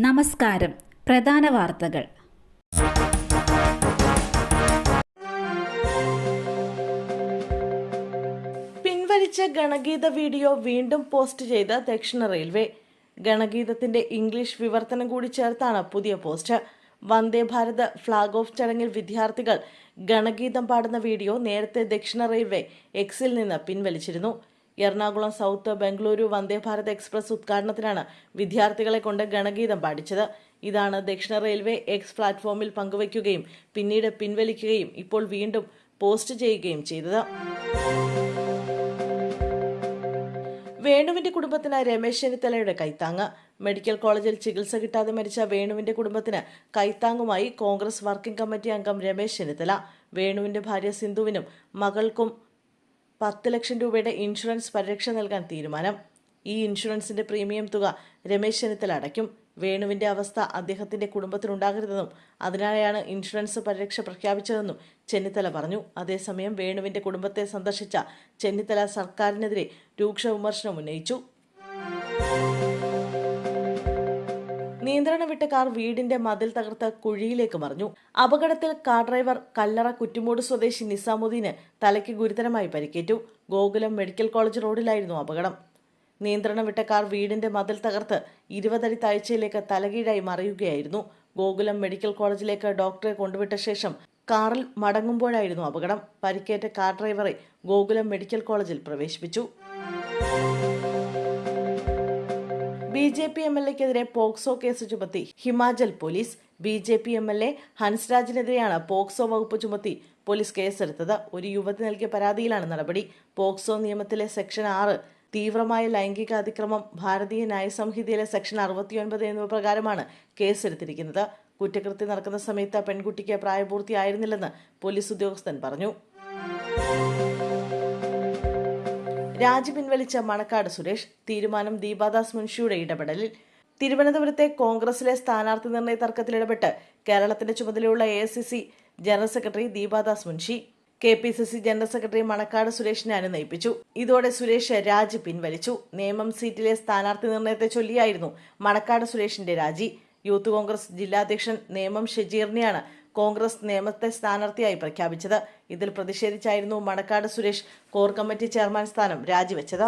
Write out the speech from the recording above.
നമസ്കാരം. പ്രധാന വാർത്തകൾ. പിൻവലിച്ച ഗണഗീത വീഡിയോ വീണ്ടും പോസ്റ്റ് ചെയ്ത ദക്ഷിണ റെയിൽവേ. ഗണഗീതത്തിന്റെ ഇംഗ്ലീഷ് വിവർത്തനം കൂടി ചേർത്താണ് പുതിയ post. Vande Bharat flag off ചടങ്ങിൽ വിദ്യാർത്ഥികൾ ഗണഗീതം പാടുന്ന വീഡിയോ നേരത്തെ ദക്ഷിണ റെയിൽവേ എക്സിൽ നിന്ന് പിൻവലിച്ചിരുന്നു. എറണാകുളം സൗത്ത് ബംഗളൂരു വന്ദേ ഭാരത് എക്സ്പ്രസ് ഉദ്ഘാടനത്തിനാണ് വിദ്യാർത്ഥികളെ കൊണ്ട് ഗണഗീതം പാടിച്ചത്. ഇതാണ് ദക്ഷിണ റെയിൽവേ എക്സ് പ്ലാറ്റ്ഫോമിൽ പങ്കുവയ്ക്കുകയും പിന്നീട് പിൻവലിക്കുകയും ഇപ്പോൾ വീണ്ടും പോസ്റ്റ് ചെയ്യുകയും ചെയ്തത്. വേണുവിന്റെ കുടുംബത്തിന് രമേശ് ചെന്നിത്തലയുടെ കൈത്താങ്ങ്. മെഡിക്കൽ കോളേജിൽ ചികിത്സ കിട്ടാതെ മരിച്ച വേണുവിന്റെ കുടുംബത്തിന് കൈത്താങ്ങുമായി കോൺഗ്രസ് വർക്കിംഗ് കമ്മിറ്റി അംഗം രമേശ് ചെന്നിത്തല. വേണുവിന്റെ ഭാര്യ സിന്ധുവിനും മകൾക്കും 10 ലക്ഷം രൂപയുടെ ഇൻഷുറൻസ് പരിരക്ഷ നൽകാൻ തീരുമാനം. ഈ ഇൻഷുറൻസിന്റെ പ്രീമിയം തുക രമേശ് ചെന്നിത്തല അടയ്ക്കും. വേണുവിന്റെ അവസ്ഥ അദ്ദേഹത്തിന്റെ കുടുംബത്തിനുണ്ടാകരുതെന്നും അതിനായാണ് ഇൻഷുറൻസ് പരിരക്ഷ പ്രഖ്യാപിച്ചതെന്നും ചെന്നിത്തല പറഞ്ഞു. അതേസമയം വേണുവിന്റെ കുടുംബത്തെ സന്ദർശിച്ച ചെന്നിത്തല സർക്കാരിനെതിരെ രൂക്ഷ വിമർശനം ഉന്നയിച്ചു. നിയന്ത്രണം വിട്ട കാർ വീടിന്റെ മതിൽ തകർത്ത് കുഴിയിലേക്ക് മറിഞ്ഞു. അപകടത്തിൽ കാർ ഡ്രൈവർ കല്ലറ കുറ്റിമൂട് സ്വദേശി നിസാമുദ്ദീന് തലയ്ക്ക് ഗുരുതരമായി പരിക്കേറ്റു. ഗോകുലം മെഡിക്കൽ കോളേജ് റോഡിലായിരുന്നു അപകടം. നിയന്ത്രണം വിട്ട കാർ വീടിന്റെ മതിൽ തകർത്ത് 20 അടി താഴ്ചയിലേക്ക് തലകീഴായി മറിയുകയായിരുന്നു. ഗോകുലം മെഡിക്കൽ കോളേജിലേക്ക് ഡോക്ടറെ കൊണ്ടുവിട്ട ശേഷം കാറിൽ മടങ്ങുമ്പോഴായിരുന്നു അപകടം. പരിക്കേറ്റ കാർ ഡ്രൈവറെ ഗോകുലം മെഡിക്കൽ കോളേജിൽ പ്രവേശിപ്പിച്ചു. BJP MLA-ക്കെതിരെ പോക്സോ കേസ് ചുമത്തി ഹിമാചൽ പോലീസ്. BJP MLA ഹൻസ്രാജിനെതിരെയാണ് പോക്സോ വകുപ്പ് ചുമത്തി പോലീസ് കേസെടുത്തത്. ഒരു യുവതി നൽകിയ പരാതിയിലാണ് നടപടി. പോക്സോ നിയമത്തിലെ സെക്ഷൻ 6 തീവ്രമായ ലൈംഗിക അതിക്രമം, ഭാരതീയ ന്യായ സംഹിതയിലെ സെക്ഷൻ 69 എന്നിവ പ്രകാരമാണ് കേസെടുത്തിരിക്കുന്നത്. കുറ്റകൃത്യം നടക്കുന്ന സമയത്ത് പെൺകുട്ടിക്ക് പ്രായപൂർത്തിയായിരുന്നില്ലെന്ന് പോലീസ് ഉദ്യോഗസ്ഥൻ പറഞ്ഞു. രാജി പിൻവലിച്ച മണക്കാട് സുരേഷ്. തീരുമാനം ദീപാദാസ് മുൻഷിയുടെ ഇടപെടലിൽ. തിരുവനന്തപുരത്തെ കോൺഗ്രസിലെ സ്ഥാനാർത്ഥി നിർണയ തർക്കത്തിലിടപെട്ട് കേരളത്തിന്റെ ചുമതലയുള്ള AICC general secretary Deepa Das Munshi KPCC general secretary Manakkad സുരേഷിനെ അനുനയിപ്പിച്ചു. ഇതോടെ സുരേഷ് രാജി പിൻവലിച്ചു. നേമം സീറ്റിലെ സ്ഥാനാർത്ഥി നിർണയത്തെ ചൊല്ലിയായിരുന്നു മണക്കാട് സുരേഷിന്റെ രാജി. യൂത്ത് കോൺഗ്രസ് ജില്ലാധ്യക്ഷൻ നേമം ഷജീറിനെയാണ് കോൺഗ്രസ് നേമത്തെ സ്ഥാനാർത്ഥിയായി പ്രഖ്യാപിച്ചത്. ഇതിൽ പ്രതിഷേധിച്ചായിരുന്നു Manacaud Suresh core committee chairman സ്ഥാനം രാജിവെച്ചത്.